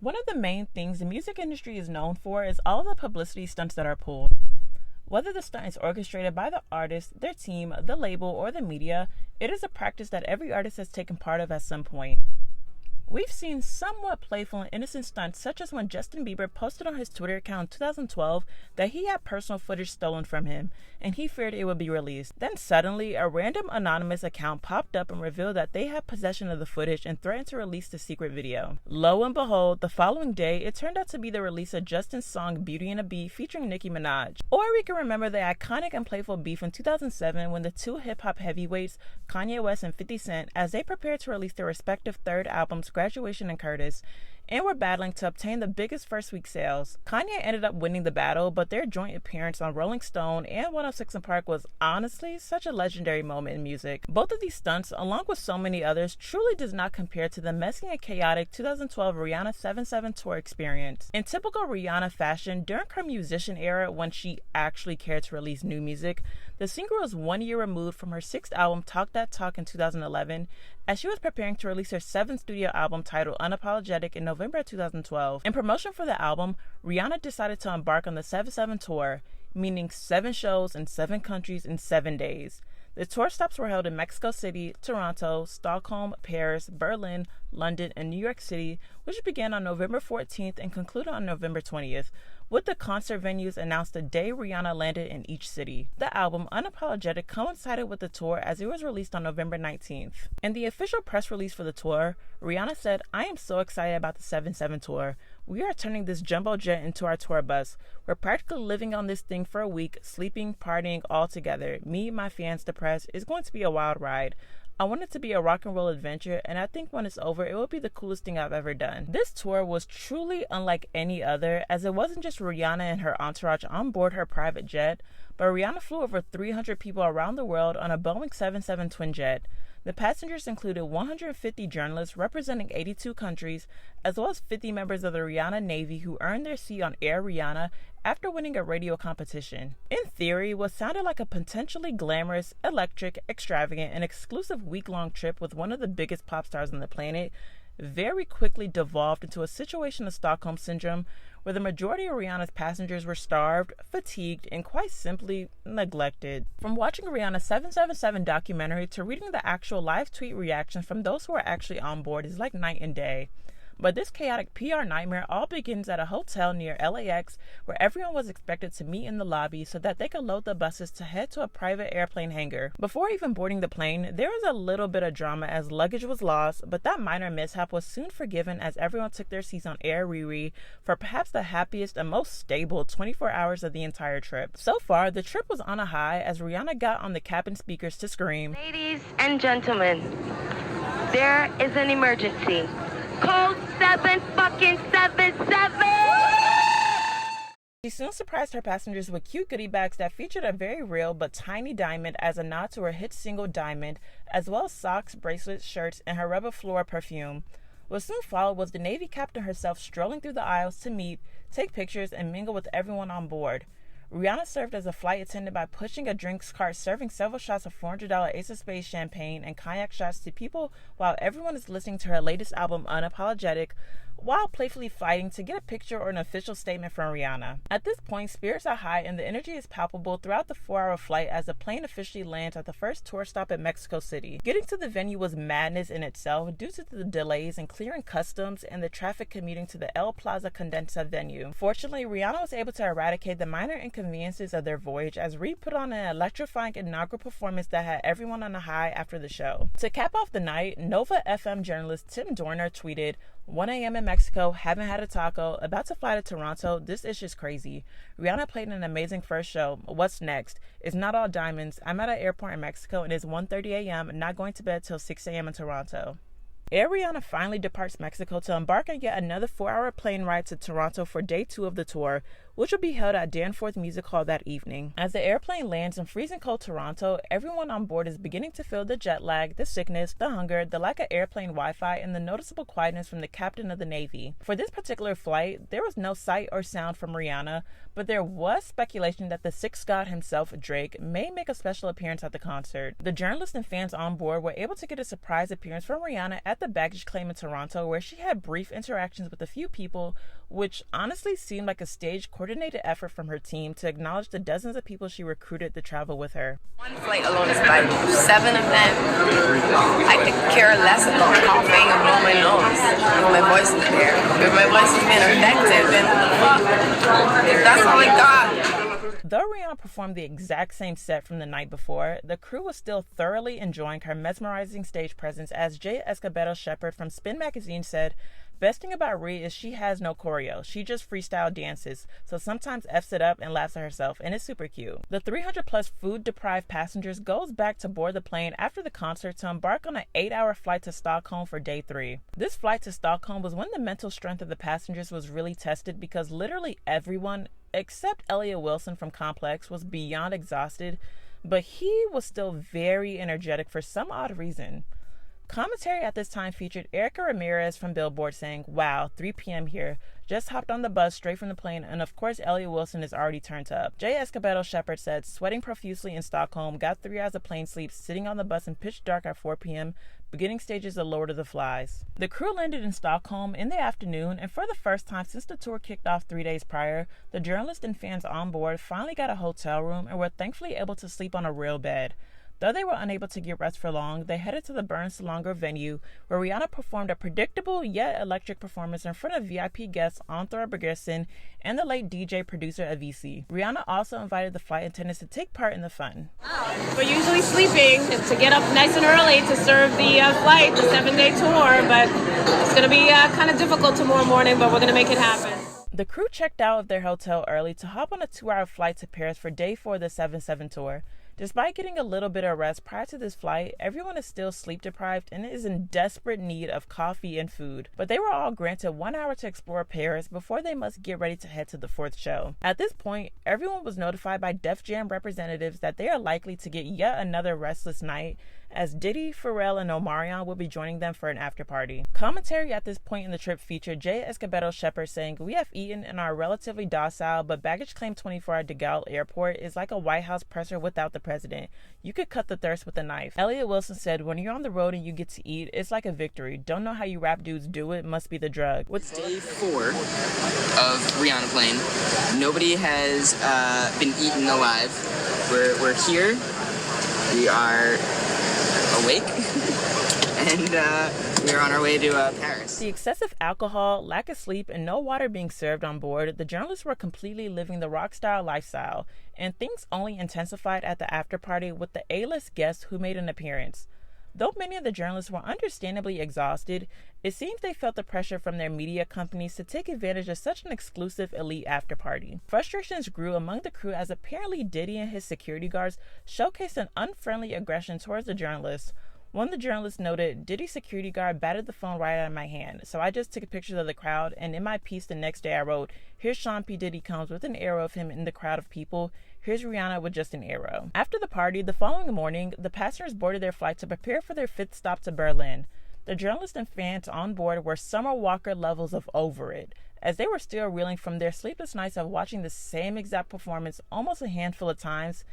One of the main things the music industry is known for is all the publicity stunts that are pulled. Whether the stunt is orchestrated by the artist, their team, the label, or the media, it is a practice that every artist has taken part of at some point. We've seen somewhat playful and innocent stunts, such as when Justin Bieber posted on his Twitter account in 2012 that he had personal footage stolen from him, and he feared it would be released. Then suddenly, a random anonymous account popped up and revealed that they had possession of the footage and threatened to release the secret video. Lo and behold, the following day, it turned out to be the release of Justin's song Beauty and a Beat featuring Nicki Minaj. Or we can remember the iconic and playful beef in 2007 when the two hip-hop heavyweights, Kanye West and 50 Cent, as they prepared to release their respective third albums, Graduation and Curtis, and were battling to obtain the biggest first week sales. Kanye ended up winning the battle, but their joint appearance on Rolling Stone and 106 & Park was honestly such a legendary moment in music. Both of these stunts, along with so many others, truly does not compare to the messy and chaotic 2012 Rihanna 77 tour experience. In typical Rihanna fashion, during her musician era when she actually cared to release new music, the singer was 1 year removed from her sixth album Talk That Talk in 2011, as she was preparing to release her seventh studio album titled Unapologetic in November 2012. In promotion for the album, Rihanna decided to embark on the 7/7 tour, meaning 7 shows in 7 countries in 7 days. The tour stops were held in Mexico City, Toronto, Stockholm, Paris, Berlin, London, and New York City, which began on November 14th and concluded on November 20th, with the concert venues announced the day Rihanna landed in each city. The album, Unapologetic, coincided with the tour as it was released on November 19th. In the official press release for the tour, Rihanna said, "I am so excited about the 7/7 tour. We are turning this jumbo jet into our tour bus. We're practically living on this thing for a week, sleeping, partying, all together. Me, my fans, the press. It's going to be a wild ride. I want it to be a rock and roll adventure, and I think when it's over, it will be the coolest thing I've ever done." This tour was truly unlike any other, as it wasn't just Rihanna and her entourage on board her private jet, but Rihanna flew over 300 people around the world on a Boeing 77 twin jet. The passengers included 150 journalists representing 82 countries, as well as 50 members of the Rihanna Navy who earned their seat on Air Rihanna after winning a radio competition. In theory, what sounded like a potentially glamorous, electric, extravagant, and exclusive week-long trip with one of the biggest pop stars on the planet very quickly devolved into a situation of Stockholm Syndrome, where the majority of Rihanna's passengers were starved, fatigued, and quite simply neglected. From watching Rihanna's 777 documentary to reading the actual live tweet reactions from those who were actually on board is like night and day. But this chaotic PR nightmare all begins at a hotel near LAX, where everyone was expected to meet in the lobby so that they could load the buses to head to a private airplane hangar. Before even boarding the plane, there was a little bit of drama as luggage was lost, but that minor mishap was soon forgiven as everyone took their seats on Air Riri for perhaps the happiest and most stable 24 hours of the entire trip. So far, the trip was on a high as Rihanna got on the cabin speakers to scream, "Ladies and gentlemen, there is an emergency. Code 777! She soon surprised her passengers with cute goodie bags that featured a very real but tiny diamond as a nod to her hit single Diamond, as well as socks, bracelets, shirts, and her Rebel Flora perfume. What soon followed was the Navy captain herself strolling through the aisles to meet, take pictures, and mingle with everyone on board. Rihanna served as a flight attendant by pushing a drinks cart, serving several shots of $400 Ace of Spades champagne and cognac shots to people while everyone is listening to her latest album, Unapologetic, while playfully fighting to get a picture or an official statement from Rihanna. At this point, spirits are high and the energy is palpable throughout the 4-hour flight as the plane officially lands at the first tour stop at Mexico City. Getting to the venue was madness in itself due to the delays in clearing customs and the traffic commuting to the El Plaza Condesa venue. Fortunately, Rihanna was able to eradicate the minor inconveniences of their voyage as Reed put on an electrifying inaugural performance that had everyone on a high after the show. To cap off the night, Nova FM journalist Tim Dorner tweeted, 1 a.m. in Mexico, haven't had a taco, about to fly to Toronto, this is just crazy. Rihanna played an amazing first show. What's next? It's not all diamonds. I'm at an airport in Mexico and it's 1:30 a.m. not going to bed till 6 a.m. in Toronto. Air Rihanna finally departs Mexico to embark on yet another 4-hour plane ride to Toronto for day 2 of the tour, which will be held at Danforth Music Hall that evening. As the airplane lands in freezing cold Toronto, everyone on board is beginning to feel the jet lag, the sickness, the hunger, the lack of airplane Wi-Fi, and the noticeable quietness from the captain of the Navy. For this particular flight, there was no sight or sound from Rihanna, but there was speculation that the Sixth God himself, Drake, may make a special appearance at the concert. The journalists and fans on board were able to get a surprise appearance from Rihanna at the baggage claim in Toronto, where she had brief interactions with a few people, which honestly seemed like a staged, coordinated effort from her team to acknowledge the dozens of people she recruited to travel with her. One flight alone is bad. 7 of them, I could care less about coughing and blowing my nose. If my voice is there. If my voice has been effective, then fuck. That's all I got. Though Rihanna performed the exact same set from the night before, the crew was still thoroughly enjoying her mesmerizing stage presence, as Jay Escobedo-Shepherd from Spin Magazine said, "Best thing about Rhea is she has no choreo. She just freestyle dances, so sometimes F's it up and laughs at herself, and it's super cute." The 300 plus food-deprived passengers goes back to board the plane after the concert to embark on an 8-hour flight to Stockholm for day 3. This flight to Stockholm was when the mental strength of the passengers was really tested, because literally everyone, except Elliott Wilson from Complex, was beyond exhausted, but he was still very energetic for some odd reason. Commentary at this time featured Erica Ramirez from Billboard saying, "Wow, 3 p.m. here. Just hopped on the bus straight from the plane, and of course Elliott Wilson is already turned up." Jay Escobedo-Shepherd said, "Sweating profusely in Stockholm, got 3 hours of plane sleep, sitting on the bus in pitch dark at 4 p.m., beginning stages of Lord of the Flies." The crew landed in Stockholm in the afternoon, and for the first time since the tour kicked off 3 days prior, the journalists and fans on board finally got a hotel room and were thankfully able to sleep on a real bed. Though they were unable to get rest for long, they headed to the Burn Salonga venue, where Rihanna performed a predictable yet electric performance in front of VIP guests Anthor Bergersen and the late DJ producer Avicii. Rihanna also invited the flight attendants to take part in the fun. We're usually sleeping to get up nice and early to serve the flight, the 7-day tour, but it's going to be kind of difficult tomorrow morning, but we're going to make it happen. The crew checked out of their hotel early to hop on a 2-hour flight to Paris for day 4 of the 7/7 tour. Despite getting a little bit of rest prior to this flight, everyone is still sleep deprived and is in desperate need of coffee and food. But they were all granted 1 hour to explore Paris before they must get ready to head to the 4th show. At this point, everyone was notified by Def Jam representatives that they are likely to get yet another restless night, as Diddy, Pharrell, and Omarion will be joining them for an after party. Commentary at this point in the trip featured Jay Escobedo-Shepherd saying, "We have eaten and are relatively docile, but baggage claim 24 at De Gaulle Airport is like a White House presser without the president. You could cut the thirst with a knife." Elliott Wilson said, "When you're on the road and you get to eat, it's like a victory. Don't know how you rap dudes do it, must be the drug." With day 4 of Rihanna playing, nobody has been eaten alive. We're here. We are awake, and we're on our way to Paris. The excessive alcohol, lack of sleep, and no water being served on board, the journalists were completely living the rock style lifestyle, and things only intensified at the after party with the A-list guests who made an appearance. Though many of the journalists were understandably exhausted, it seems they felt the pressure from their media companies to take advantage of such an exclusive elite after party. Frustrations grew among the crew as apparently Diddy and his security guards showcased an unfriendly aggression towards the journalists. One of the journalists noted, "Diddy's security guard batted the phone right out of my hand, so I just took pictures of the crowd, and in my piece the next day I wrote, 'Here's Sean P. Diddy comes with an arrow of him in the crowd of people. Here's Rihanna with just an arrow.'" After the party, the following morning, the passengers boarded their flight to prepare for their 5th stop to Berlin. The journalists and fans on board were Summer Walker levels of over it, as they were still reeling from their sleepless nights of watching the same exact performance almost a handful of times.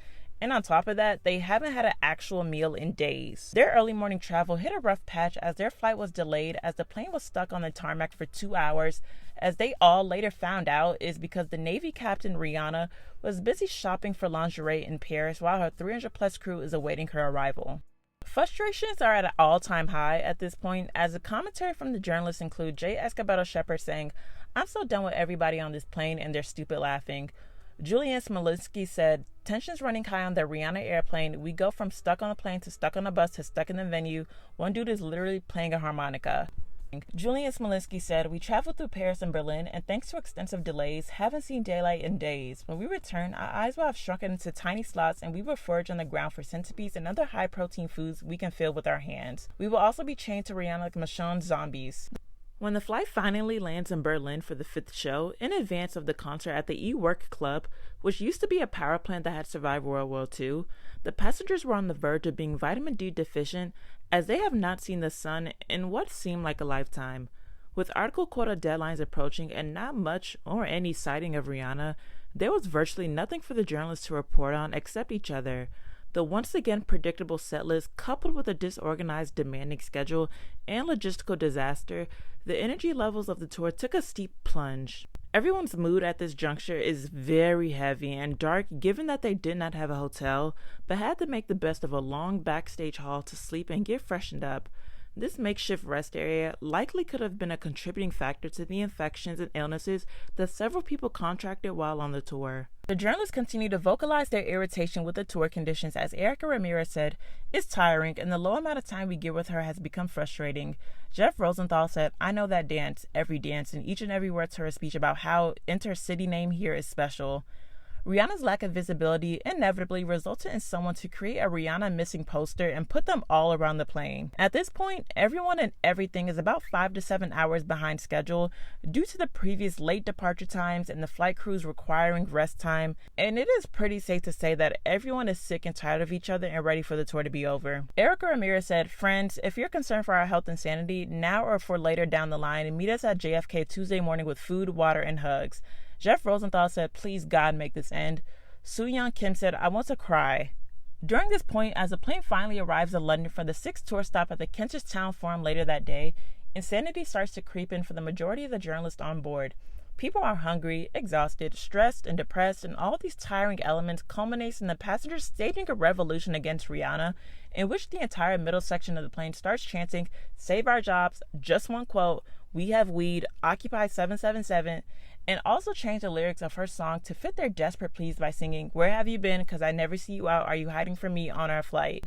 And on top of that, they haven't had an actual meal in days. Their early morning travel hit a rough patch as their flight was delayed, as the plane was stuck on the tarmac for 2 hours, as they all later found out is because the Navy captain Rihanna was busy shopping for lingerie in Paris while her 300 plus crew is awaiting her arrival. Frustrations are at an all-time high at this point, as the commentary from the journalists include Jay Escobedo-Shepherd saying, "I'm so done with everybody on this plane and their stupid laughing." Julian Smolinski said, "Tensions running high on the Rihanna airplane. We go from stuck on the plane to stuck on the bus to stuck in the venue. One dude is literally playing a harmonica." Julian Smolinski said, "We traveled through Paris and Berlin, and thanks to extensive delays, haven't seen daylight in days. When we return, our eyes will have shrunken into tiny slots, and we will forage on the ground for centipedes and other high-protein foods we can fill with our hands. We will also be chained to Rihanna like Michonne zombies." When the flight finally lands in Berlin for the 5th show, in advance of the concert at the E-Work Club, which used to be a power plant that had survived World War II, the passengers were on the verge of being vitamin D deficient as they have not seen the sun in what seemed like a lifetime. With article quota deadlines approaching and not much or any sighting of Rihanna, there was virtually nothing for the journalists to report on except each other. The once again predictable set list, coupled with a disorganized, demanding schedule and logistical disaster, the energy levels of the tour took a steep plunge. Everyone's mood at this juncture is very heavy and dark given that they did not have a hotel, but had to make the best of a long backstage hall to sleep and get freshened up. This makeshift rest area likely could have been a contributing factor to the infections and illnesses that several people contracted while on the tour. The journalists continue to vocalize their irritation with the tour conditions as Erica Ramirez said, "It's tiring and the low amount of time we get with her has become frustrating." Jeff Rosenthal said, "I know that dance, every dance, and each and every word to her speech about how intercity name here is special." Rihanna's lack of visibility inevitably resulted in someone to create a Rihanna missing poster and put them all around the plane. At this point, everyone and everything is about 5 to 7 hours behind schedule due to the previous late departure times and the flight crews requiring rest time, and it is pretty safe to say that everyone is sick and tired of each other and ready for the tour to be over. Erica Ramirez said, "Friends, if you're concerned for our health and sanity, now or for later down the line, meet us at JFK Tuesday morning with food, water, and hugs." Jeff Rosenthal said, "Please God, make this end." Soo-Yeon Kim said, "I want to cry." During this point, as the plane finally arrives in London for the 6th tour stop at the Kentish Town Forum later that day, insanity starts to creep in for the majority of the journalists on board. People are hungry, exhausted, stressed, and depressed, and all of these tiring elements culminates in the passengers staging a revolution against Rihanna, in which the entire middle section of the plane starts chanting, "Save our jobs, just one quote, we have weed, Occupy 777, and also change the lyrics of her song to fit their desperate pleas by singing, "Where have you been? 'Cause I never see you out. Are you hiding from me on our flight?"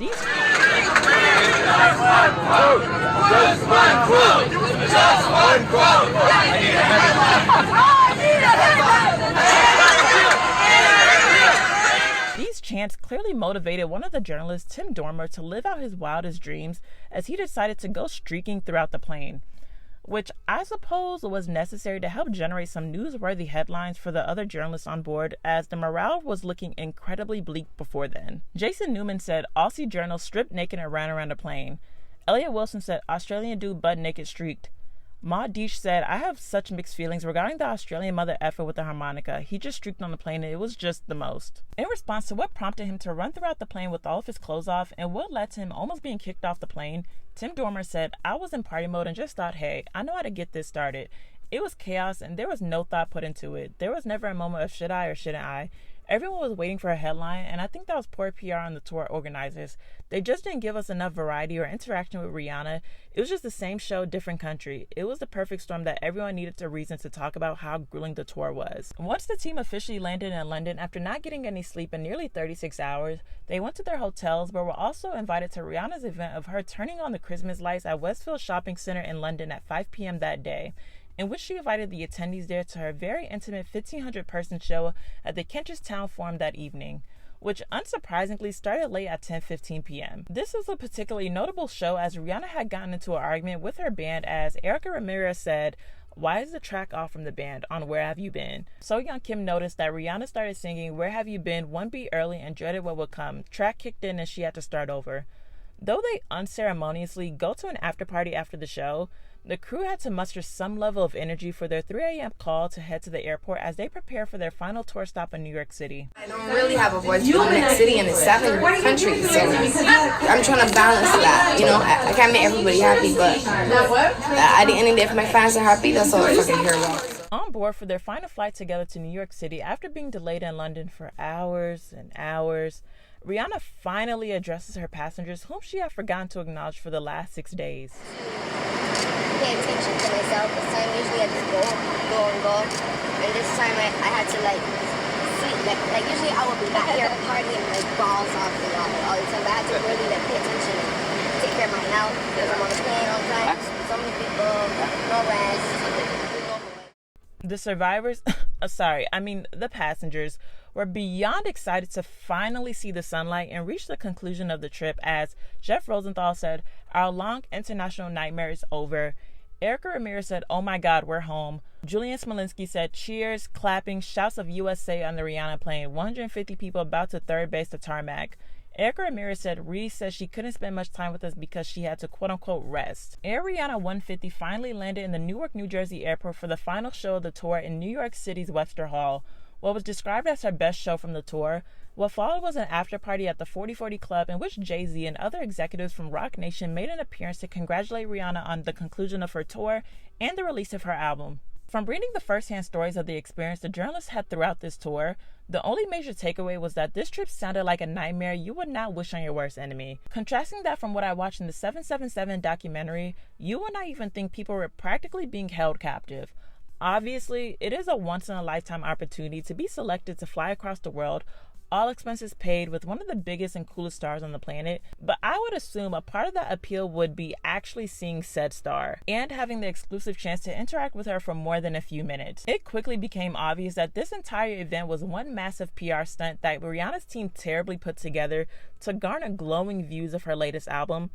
These chants clearly motivated one of the journalists, Tim Dormer, to live out his wildest dreams as he decided to go streaking throughout the plane, which I suppose was necessary to help generate some newsworthy headlines for the other journalists on board, as the morale was looking incredibly bleak before then. Jason Newman said, "Aussie journalists stripped naked and ran around the plane." Elliot Wilson said, "Australian dude butt naked streaked." Maud Deesh said, "I have such mixed feelings regarding the Australian mother effer with the harmonica. He just streaked on the plane and it was just the most." In response to what prompted him to run throughout the plane with all of his clothes off and what led to him almost being kicked off the plane, Tim Dormer said, "I was in party mode and just thought, hey, I know how to get this started. It was chaos and there was no thought put into it. There was never a moment of should I or shouldn't I. Everyone was waiting for a headline, and I think that was poor PR on the tour organizers. They just didn't give us enough variety or interaction with Rihanna. It was just the same show, different country. It was the perfect storm that everyone needed a reason to talk about how grueling the tour was." Once the team officially landed in London after not getting any sleep in nearly 36 hours, they went to their hotels but were also invited to Rihanna's event of her turning on the Christmas lights at Westfield Shopping Centre in London at 5 p.m. that day, in which she invited the attendees there to her very intimate 1,500-person show at the Kentish Town Forum that evening, which unsurprisingly started late at 10:15 p.m. This is a particularly notable show as Rihanna had gotten into an argument with her band as Erica Ramirez said, "Why is the track off from the band on Where Have You Been?" Soo-Yeon Kim noticed that Rihanna started singing Where Have You Been one beat early and dreaded what would come. Track kicked in and she had to start over. Though they unceremoniously go to an after party after the show, the crew had to muster some level of energy for their 3 a.m. call to head to the airport as they prepare for their final tour stop in New York City. I don't really have a voice for the next city and it's 7 countries, so I'm trying to balance that. You know, I can't make everybody happy, but at the end of the day, if my fans are happy, that's all I fucking care about. On board for their final flight together to New York City after being delayed in London for hours and hours, Rihanna finally addresses her passengers, whom she had forgotten to acknowledge for the last 6 days. Pay attention to myself. This time usually I just go, and this time I had to sleep. Like usually I would be back here partying balls off all the time, but I had to really pay attention and take care of my health because I'm on the plane all the time. So many people, no rest. The survivors, the passengers, were beyond excited to finally see the sunlight and reach the conclusion of the trip as Jeff Rosenthal said, "Our long international nightmare is over. Erica Ramirez said, "Oh my God, we're home." Julian Smolinski said, "Cheers, clapping, shouts of USA on the Rihanna plane. 150 people about to third base the tarmac." Erica Ramirez said, "Reese says she couldn't spend much time with us because she had to quote-unquote rest." Air Rihanna 150 finally landed in the Newark, New Jersey airport for the final show of the tour in New York City's Webster Hall. What was described as her best show from the tour, what followed was an after-party at the 4040 Club in which Jay-Z and other executives from Roc Nation made an appearance to congratulate Rihanna on the conclusion of her tour and the release of her album. From reading the first-hand stories of the experience the journalists had throughout this tour, the only major takeaway was that this trip sounded like a nightmare you would not wish on your worst enemy. Contrasting that from what I watched in the 777 documentary, you would not even think people were practically being held captive. Obviously, it is a once-in-a-lifetime opportunity to be selected to fly across the world, all expenses paid, with one of the biggest and coolest stars on the planet, but I would assume a part of that appeal would be actually seeing said star and having the exclusive chance to interact with her for more than a few minutes. It quickly became obvious that this entire event was one massive PR stunt that Rihanna's team terribly put together to garner glowing views of her latest album.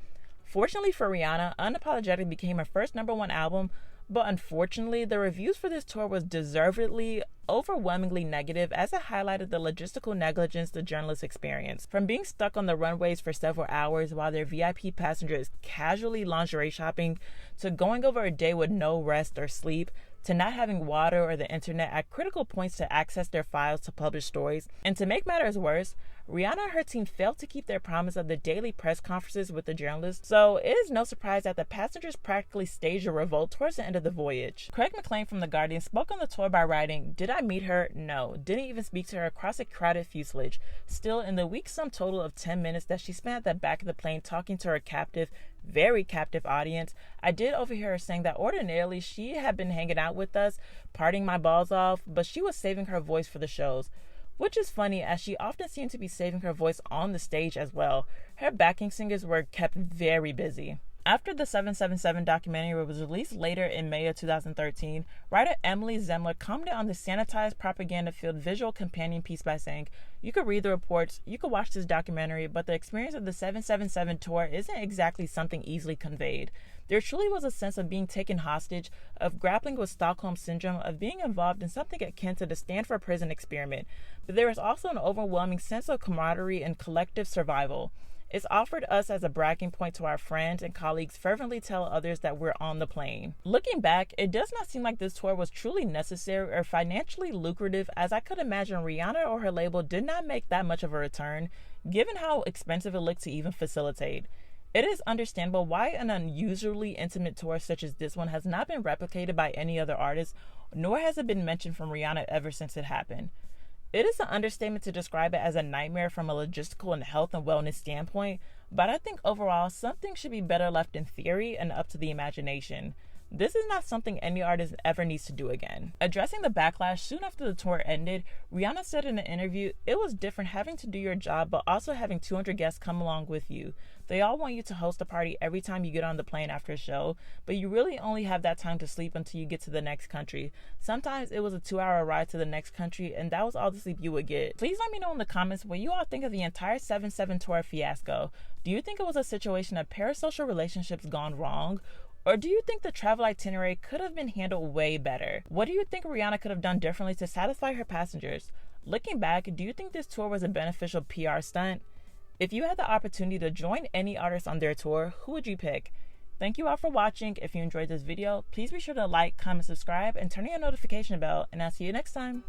Fortunately for Rihanna, Unapologetic became her first #1 album, but unfortunately, the reviews for this tour was deservedly overwhelmingly negative, as it highlighted the logistical negligence the journalists experienced. From being stuck on the runways for several hours while their VIP passengers casually lingerie shopping, to going over a day with no rest or sleep, to not having water or the internet at critical points to access their files to publish stories. And to make matters worse, Rihanna and her team failed to keep their promise of the daily press conferences with the journalists, so it is no surprise that the passengers practically staged a revolt towards the end of the voyage. Craig McLean from The Guardian spoke on the tour by writing, "Did I meet her? No. Didn't even speak to her across a crowded fuselage. Still, in the weak sum total of 10 minutes that she spent at the back of the plane talking to her captive, very captive audience, I did overhear her saying that ordinarily she had been hanging out with us, partying my balls off, but she was saving her voice for the shows." Which is funny, as she often seemed to be saving her voice on the stage as well. Her backing singers were kept very busy. After the 777 documentary was released later in May of 2013, writer Emily Zemler commented on the sanitized, propaganda-filled visual companion piece by saying, "You could read the reports, you could watch this documentary, but the experience of the 777 tour isn't exactly something easily conveyed. There truly was a sense of being taken hostage, of grappling with Stockholm Syndrome, of being involved in something akin to the Stanford Prison experiment, but there is also an overwhelming sense of camaraderie and collective survival. It's offered us as a bragging point to our friends and colleagues fervently tell others that we're on the plane." Looking back, it does not seem like this tour was truly necessary or financially lucrative, as I could imagine Rihanna or her label did not make that much of a return, given how expensive it looked to even facilitate. It is understandable why an unusually intimate tour such as this one has not been replicated by any other artist, nor has it been mentioned from Rihanna ever since it happened. It is an understatement to describe it as a nightmare from a logistical and health and wellness standpoint, but I think overall something should be better left in theory and up to the imagination. This is not something any artist ever needs to do again. Addressing the backlash soon after the tour ended, Rihanna said in an interview, "It was different having to do your job, but also having 200 guests come along with you. They all want you to host a party every time you get on the plane after a show, but you really only have that time to sleep until you get to the next country. Sometimes it was a 2-hour ride to the next country, and that was all the sleep you would get." Please let me know in the comments what you all think of the entire 7-7 tour fiasco. Do you think it was a situation of parasocial relationships gone wrong? Or do you think the travel itinerary could have been handled way better? What do you think Rihanna could have done differently to satisfy her passengers? Looking back, do you think this tour was a beneficial PR stunt? If you had the opportunity to join any artist on their tour, who would you pick? Thank you all for watching. If you enjoyed this video, please be sure to like, comment, subscribe, and turn on your notification bell, and I'll see you next time.